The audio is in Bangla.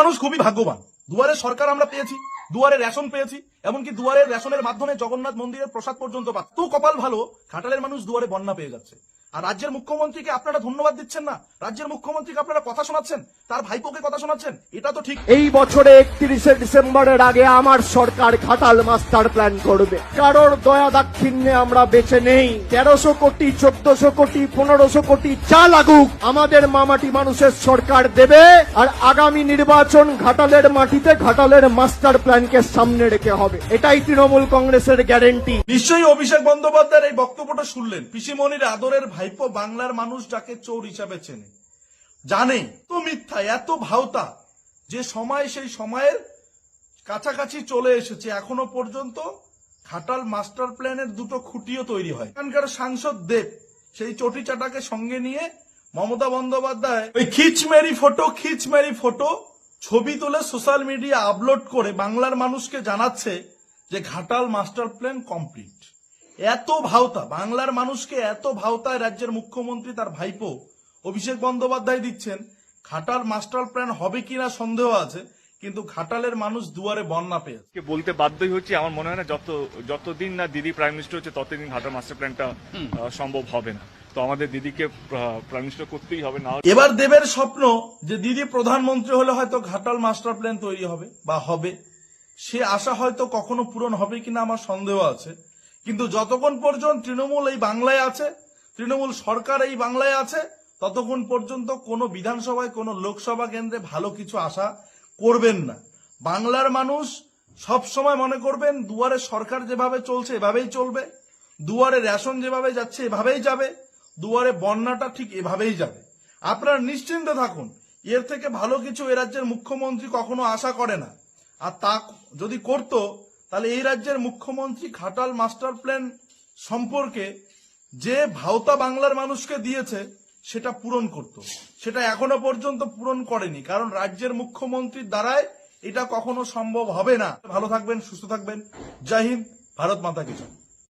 মানুষ খুবই ভাগ্যবান। দুয়ারে সরকার আমরা পেয়েছি, দুয়ারে রেশন পেয়েছি, এমনকি দুয়ারে রেশনের মাধ্যমে জগন্নাথ মন্দিরের প্রসাদ পর্যন্ত পাচ্ছে। তো কপাল ভালো, ঘাটালের মানুষ দুয়ারে বন্যা পেয়ে যাচ্ছে। আর রাজ্যের মুখ্যমন্ত্রীকে আপনারা ধন্যবাদ দিচ্ছেন না, রাজ্যের মুখ্যমন্ত্রীকে আপনারা কথা শোনাচ্ছেন, তার ভাইপোকে কথা শোনাচ্ছেন, এটা তো ঠিক। এই বছরে 31শে ডিসেম্বরের আগে আমার সরকার ঘাটাল মাস্টার প্ল্যান করবে। কারোর দয়া দাক্ষিণ্যে আমরা বেঁচে নেই। 1300 কোটি, 1400 কোটি, 1500 কোটি যা লাগুক আমাদের মামাটি মানুষের সরকার দেবে। আর আগামী নির্বাচন ঘাটালের মাটিতে ঘাটালের মাস্টার প্ল্যানকে সামনে রেখে হবে, এটাই তৃণমূল কংগ্রেসের গ্যারেন্টি। নিশ্চয়ই অভিষেক বন্দ্যোপাধ্যায়ের এই বক্তব্যটা শুনলেন। পিসিমণির আদরের ভাইপো বাংলার মানুষ যাকে চোর হিসাবে চেনে, জানে তো মিথ্যা, এত ভাওতা যে সময় সেই সময়ের কাছাকাছি চলে এসেছে, এখনো পর্যন্ত ঘাটাল মাস্টার প্ল্যানের দুটো খুঁটিও তৈরি হয়। এখানকার সাংসদ দেব সেই চটিচাটাকে সঙ্গে নিয়ে মমতা বন্দ্যোপাধ্যায় ওই খিচমেরি ফটো ছবি তুলে সোশ্যাল মিডিয়া আপলোড করে বাংলার মানুষকে জানাচ্ছে যে ঘাটাল মাস্টার প্ল্যান কমপ্লিট। এত ভাওতা বাংলার মানুষকে, এত ভাওতায় রাজ্যের মুখ্যমন্ত্রী তার ভাইপো অভিষেক বন্দ্যোপাধ্যায় দিচ্ছেন। ঘাটাল মাস্টার প্ল্যান হবে কিনা সন্দেহ আছে, কিন্তু ঘাটালের মানুষ দুয়ারে বন্যা পেয়েছে। বলতে বাধ্যই হচ্ছে, আমার মনে হয় না যতদিন না দিদি প্রাইম মিনিস্টার হচ্ছে ততদিন ঘাটাল মাস্টার প্ল্যানটা সম্ভব হবে না। তো আমাদের দিদিকে প্রাইম মিনিস্টার করতেই হবে না। এবার দেবের স্বপ্ন যে দিদি প্রধানমন্ত্রী হলে হয়তো ঘাটাল মাস্টার প্ল্যান তৈরি হবে বা হবে, সে আশা হয়তো কখনো পূরণ হবে কিনা আমার সন্দেহ আছে। কিন্তু যতক্ষণ পর্যন্ত তৃণমূল এই বাংলায় আছে, তৃণমূল সরকার এই বাংলায় আছে, ততক্ষণ পর্যন্ত কোনো বিধানসভায়, কোনো লোকসভা কেন্দ্রে ভালো কিছু আশা করবেন না। বাংলার মানুষ সব সময় মনে করবেন দুয়ারে সরকার যেভাবে চলছে এভাবেই চলবে, দুয়ারে রেশন যেভাবে যাচ্ছে এভাবেই যাবে, দুয়ারে বন্যাটা ঠিক এভাবেই যাবে। আপনারা নিশ্চিন্তে থাকুন, এর থেকে ভালো কিছু এ রাজ্যের মুখ্যমন্ত্রী কখনো আশা করে না। আর তা যদি করত, তাহলে এই রাজ্যের মুখ্যমন্ত্রী ঘাটাল মাস্টার প্ল্যান সম্পর্কে যে ভাওতা বাংলার মানুষকে দিয়েছে সেটা পূরণ করত। সেটা এখনো পর্যন্ত পূরণ করেনি, কারণ রাজ্যের মুখ্যমন্ত্রীর দ্বারাই এটা কখনো সম্ভব হবে না। ভালো থাকবেন, সুস্থ থাকবেন। জয় হিন্দ, ভারত মাতা কি জয়।